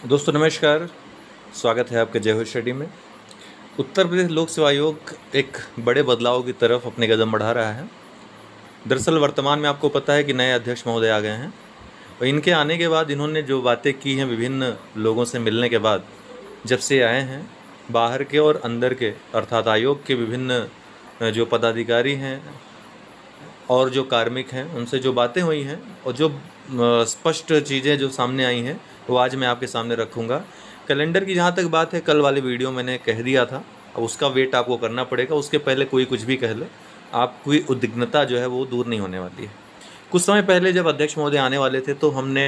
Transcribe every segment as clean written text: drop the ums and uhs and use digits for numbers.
दोस्तों नमस्कार। स्वागत है आपके जय हो स्टडी में। उत्तर प्रदेश लोक सेवा आयोग एक बड़े बदलाव की तरफ अपने कदम बढ़ा रहा है। दरअसल वर्तमान में आपको पता है कि नए अध्यक्ष महोदय आ गए हैं और इनके आने के बाद इन्होंने जो बातें की हैं विभिन्न लोगों से मिलने के बाद, जब से आए हैं, बाहर के और अंदर के अर्थात आयोग के विभिन्न जो पदाधिकारी हैं और जो कार्मिक हैं उनसे जो बातें हुई हैं और जो स्पष्ट चीज़ें जो सामने आई हैं वो आज मैं आपके सामने रखूँगा। कैलेंडर की जहाँ तक बात है, कल वाले वीडियो मैंने कह दिया था, अब उसका वेट आपको करना पड़ेगा। उसके पहले कोई कुछ भी कह ले, आपकी उद्विग्नता जो है वो दूर नहीं होने वाली है। कुछ समय पहले जब अध्यक्ष महोदय आने वाले थे तो हमने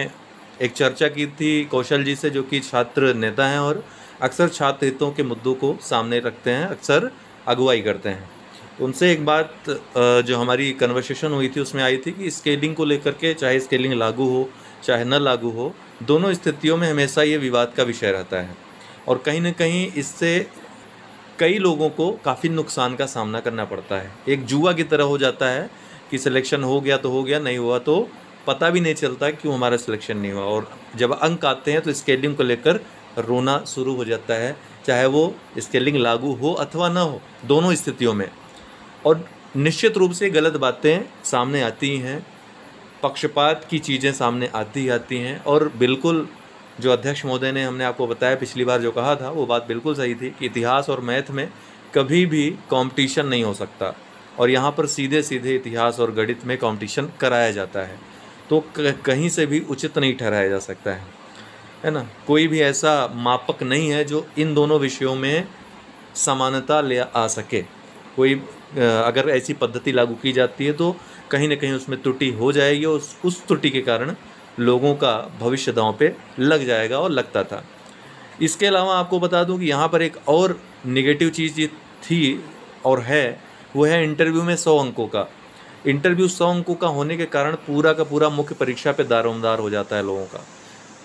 एक चर्चा की थी कौशल जी से, जो कि छात्र नेता हैं और अक्सर छात्र हितों के मुद्दों को सामने रखते हैं, अक्सर अगुवाई करते हैं। उनसे एक बात जो हमारी कन्वर्सेशन हुई थी उसमें आई थी कि स्केलिंग को लेकर के, चाहे स्केलिंग लागू हो चाहे न लागू हो, दोनों स्थितियों में हमेशा ये विवाद का विषय रहता है और कहीं न कहीं इससे कई लोगों को काफ़ी नुकसान का सामना करना पड़ता है। एक जुआ की तरह हो जाता है कि सिलेक्शन हो गया तो हो गया, नहीं हुआ तो पता भी नहीं चलता क्यों हमारा सिलेक्शन नहीं हुआ, और जब अंक आते हैं तो स्केलिंग को लेकर रोना शुरू हो जाता है, चाहे वो स्केलिंग लागू हो अथवा ना हो, दोनों स्थितियों में। और निश्चित रूप से गलत बातें सामने आती हैं, पक्षपात की चीज़ें सामने आती हैं और बिल्कुल जो अध्यक्ष महोदय ने हमने आपको बताया पिछली बार जो कहा था वो बात बिल्कुल सही थी कि इतिहास और मैथ में कभी भी कंपटीशन नहीं हो सकता और यहाँ पर सीधे सीधे इतिहास और गणित में कंपटीशन कराया जाता है, तो कहीं से भी उचित नहीं ठहराया जा सकता है ना। कोई भी ऐसा मापक नहीं है जो इन दोनों विषयों में समानता ले आ सके। कोई अगर ऐसी पद्धति लागू की जाती है तो कहीं ना कहीं उसमें त्रुटि हो जाएगी और उस त्रुटि के कारण लोगों का भविष्य दांव पे लग जाएगा और लगता था। इसके अलावा आपको बता दूं कि यहाँ पर एक और नेगेटिव चीज़ थी और है, वो है इंटरव्यू में 100 अंकों का। इंटरव्यू 100 अंकों का होने के कारण पूरा का पूरा मुख्य परीक्षा पे दारोमदार हो जाता है लोगों का।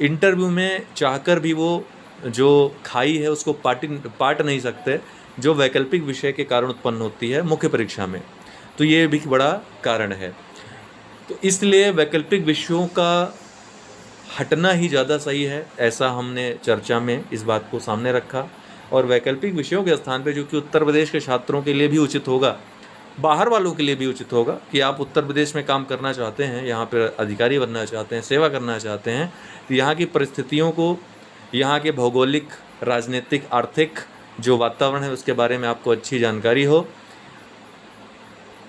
इंटरव्यू में चाहकर भी वो जो खाई है उसको पाट नहीं सकते, जो वैकल्पिक विषय के कारण उत्पन्न होती है मुख्य परीक्षा में, तो ये भी बड़ा कारण है। तो इसलिए वैकल्पिक विषयों का हटना ही ज़्यादा सही है, ऐसा हमने चर्चा में इस बात को सामने रखा। और वैकल्पिक विषयों के स्थान पे, जो कि उत्तर प्रदेश के छात्रों के लिए भी उचित होगा, बाहर वालों के लिए भी उचित होगा कि आप उत्तर प्रदेश में काम करना चाहते हैं, यहाँ पर अधिकारी बनना चाहते हैं, सेवा करना चाहते हैं, तो यहाँ की परिस्थितियों को, यहाँ के भौगोलिक, राजनीतिक, आर्थिक जो वातावरण है उसके बारे में आपको अच्छी जानकारी हो,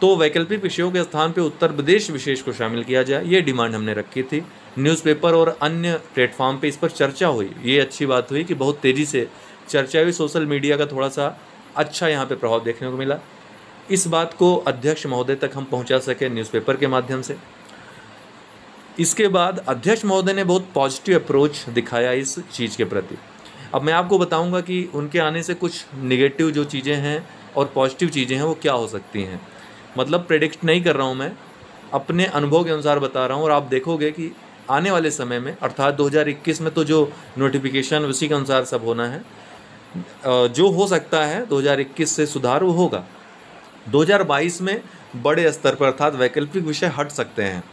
तो वैकल्पिक विषयों के स्थान पे उत्तर प्रदेश विशेष को शामिल किया जाए, ये डिमांड हमने रखी थी। न्यूज़पेपर और अन्य प्लेटफॉर्म पे इस पर चर्चा हुई, ये अच्छी बात हुई कि बहुत तेज़ी से चर्चा हुई। सोशल मीडिया का थोड़ा सा अच्छा यहाँ पे प्रभाव देखने को मिला। इस बात को अध्यक्ष महोदय तक हम पहुँचा सके न्यूज़पेपर के माध्यम से। इसके बाद अध्यक्ष महोदय ने बहुत पॉजिटिव अप्रोच दिखाया इस चीज़ के प्रति। अब मैं आपको बताऊंगा कि उनके आने से कुछ नेगेटिव जो चीज़ें हैं और पॉजिटिव चीज़ें हैं वो क्या हो सकती हैं। मतलब प्रेडिक्ट नहीं कर रहा हूँ मैं, अपने अनुभव के अनुसार बता रहा हूँ, और आप देखोगे कि आने वाले समय में अर्थात 2021 में तो जो नोटिफिकेशन उसी के अनुसार सब होना है, जो हो सकता है 2021 से सुधार वो होगा। 2022 में बड़े स्तर पर अर्थात वैकल्पिक विषय हट सकते हैं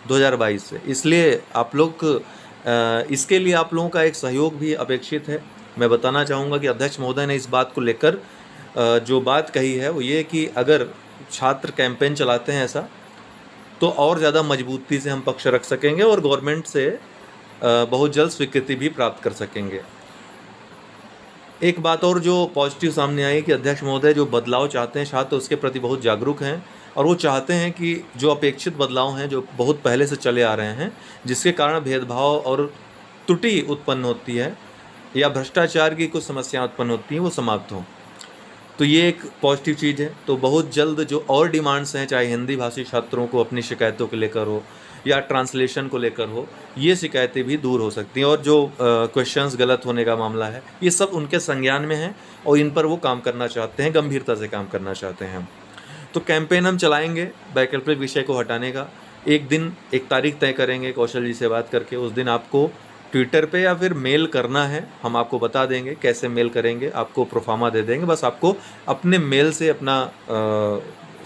2022 से, इसलिए आप लोग इसके लिए आप लोगों का एक सहयोग भी अपेक्षित है। मैं बताना चाहूँगा कि अध्यक्ष महोदय ने इस बात को लेकर जो बात कही है वो ये कि अगर छात्र कैंपेन चलाते हैं ऐसा, तो और ज़्यादा मजबूती से हम पक्ष रख सकेंगे और गवर्नमेंट से बहुत जल्द स्वीकृति भी प्राप्त कर सकेंगे। एक बात और जो पॉजिटिव सामने आई कि अध्यक्ष महोदय जो बदलाव चाहते हैं, छात्र उसके प्रति बहुत जागरूक हैं और वो चाहते हैं कि जो अपेक्षित बदलाव हैं, जो बहुत पहले से चले आ रहे हैं, जिसके कारण भेदभाव और त्रुटि उत्पन्न होती है या भ्रष्टाचार की कुछ समस्याएं उत्पन्न होती हैं, वो समाप्त हों। तो ये एक पॉजिटिव चीज़ है। तो बहुत जल्द जो और डिमांड्स हैं, चाहे हिंदी भाषी छात्रों को अपनी शिकायतों को लेकर हो या ट्रांसलेशन को लेकर हो, ये शिकायतें भी दूर हो सकती हैं। और जो क्वेश्चंस गलत होने का मामला है, ये सब उनके संज्ञान में है और इन पर वो काम करना चाहते हैं, गंभीरता से काम करना चाहते हैं। तो कैंपेन हम चलाएंगे वैकल्पिक विषय को हटाने का। एक दिन एक तारीख तय करेंगे कौशल जी से बात करके, उस दिन आपको ट्विटर पे या फिर मेल करना है, हम आपको बता देंगे कैसे मेल करेंगे, आपको प्रोफार्मा दे देंगे। बस आपको अपने मेल से अपना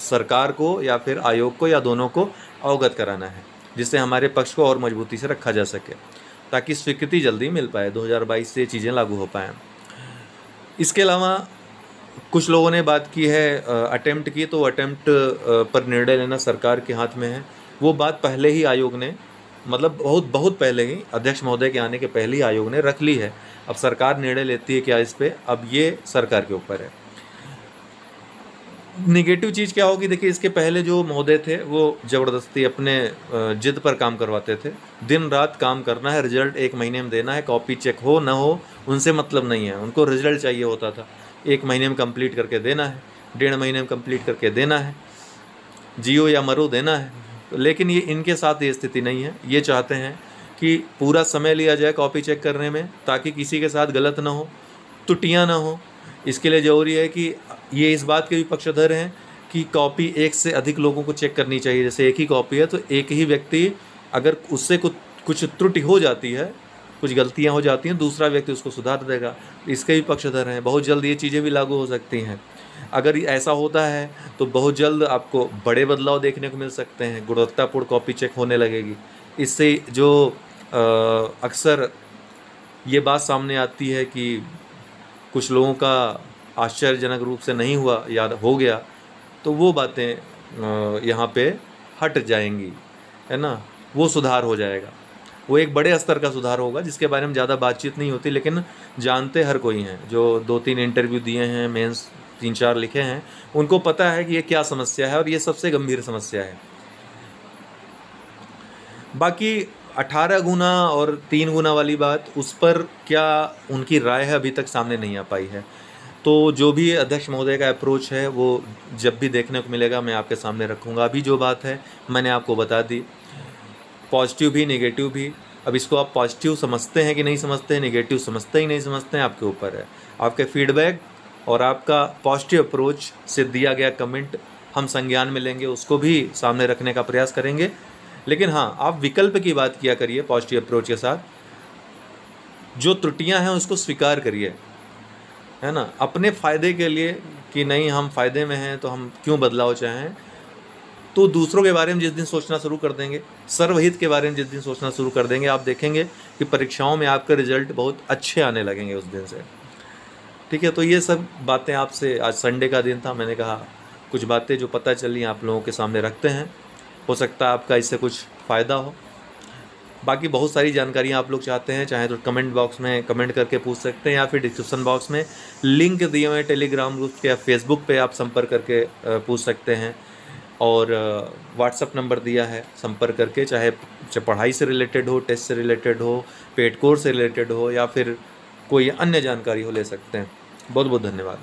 सरकार को या फिर आयोग को या दोनों को अवगत कराना है, जिससे हमारे पक्ष को और मजबूती से रखा जा सके। ताकि स्वीकृति जल्दी मिल पाए, 2022 से चीज़ें लागू हो पाएँ। इसके अलावा कुछ लोगों ने बात की है अटेम्प्ट की, तो अटेम्प्ट पर निर्णय लेना सरकार के हाथ में है। वो बात पहले ही आयोग ने, मतलब बहुत पहले ही, अध्यक्ष महोदय के आने के पहले ही आयोग ने रख ली है। अब सरकार निर्णय लेती है क्या इस पे, अब ये सरकार के ऊपर है। निगेटिव चीज़ क्या होगी, देखिए इसके पहले जो महोदय थे वो ज़बरदस्ती अपने जिद पर काम करवाते थे। दिन रात काम करना है, रिजल्ट 1 महीने में देना है, कॉपी चेक हो ना हो उनसे मतलब नहीं है, उनको रिजल्ट चाहिए होता था। 1 महीने में कंप्लीट करके देना है, 1.5 महीने में कंप्लीट करके देना है, जियो या मरो देना है। लेकिन ये इनके साथ ये स्थिति नहीं है। ये चाहते हैं कि पूरा समय लिया जाए कॉपी चेक करने में, ताकि किसी के साथ गलत ना हो, त्रुटियाँ ना हो। इसके लिए ज़रूरी है कि ये इस बात के भी पक्षधर हैं कि कॉपी एक से अधिक लोगों को चेक करनी चाहिए। जैसे एक ही कॉपी है तो एक ही व्यक्ति, अगर उससे कुछ त्रुटि हो जाती है, कुछ गलतियां हो जाती हैं, दूसरा व्यक्ति उसको सुधार देगा। इसके भी पक्षधर हैं। बहुत जल्द ये चीज़ें भी लागू हो सकती हैं। अगर ऐसा होता है तो बहुत जल्द आपको बड़े बदलाव देखने को मिल सकते हैं, गुणवत्तापूर्ण कॉपी चेक होने लगेगी। इससे जो अक्सर ये बात सामने आती है कि कुछ लोगों का आश्चर्यजनक रूप से नहीं हुआ, याद हो गया, तो वो बातें यहाँ पे हट जाएंगी, है ना, वो सुधार हो जाएगा। वो एक बड़े स्तर का सुधार होगा जिसके बारे में ज़्यादा बातचीत नहीं होती, लेकिन जानते हर कोई हैं। जो 2-3 इंटरव्यू दिए हैं, मेंस 3-4 लिखे हैं, उनको पता है कि ये क्या समस्या है और ये सबसे गंभीर समस्या है। बाकी 18 गुना और 3 गुना वाली बात, उस पर क्या उनकी राय है अभी तक सामने नहीं आ पाई है। तो जो भी अध्यक्ष महोदय का अप्रोच है वो जब भी देखने को मिलेगा मैं आपके सामने रखूँगा। अभी जो बात है मैंने आपको बता दी, पॉजिटिव भी नेगेटिव भी। अब इसको आप पॉजिटिव समझते हैं कि नहीं समझते हैं, नेगेटिव समझते ही नहीं समझते हैं, आपके ऊपर है। आपके फीडबैक और आपका पॉजिटिव अप्रोच से दिया गया कमेंट हम संज्ञान में लेंगे, उसको भी सामने रखने का प्रयास करेंगे। लेकिन हाँ, आप विकल्प की बात किया करिए पॉजिटिव अप्रोच के साथ। जो त्रुटियां हैं उसको स्वीकार करिए, है ना, अपने फ़ायदे के लिए, कि नहीं हम फ़ायदे में हैं तो हम क्यों बदलाव चाहें। तो दूसरों के बारे में जिस दिन सोचना शुरू कर देंगे, सर्वहित के बारे में जिस दिन सोचना शुरू कर देंगे, आप देखेंगे कि परीक्षाओं में आपके रिजल्ट बहुत अच्छे आने लगेंगे उस दिन से। ठीक है, तो ये सब बातें आपसे, आज संडे का दिन था, मैंने कहा कुछ बातें जो पता चली आप लोगों के सामने रखते हैं। हो सकता है आपका इससे कुछ फ़ायदा हो। बाकी बहुत सारी जानकारियाँ आप लोग चाहते हैं, चाहे तो कमेंट बॉक्स में कमेंट करके पूछ सकते हैं, या फिर डिस्क्रिप्शन बॉक्स में लिंक दिए हुए टेलीग्राम ग्रुप के या फेसबुक पे आप संपर्क करके पूछ सकते हैं। और व्हाट्सअप नंबर दिया है, संपर्क करके, चाहे पढ़ाई से रिलेटेड हो, टेस्ट से रिलेटेड हो, पेड कोर्स से रिलेटेड हो, या फिर कोई अन्य जानकारी हो, ले सकते हैं। बहुत बहुत धन्यवाद।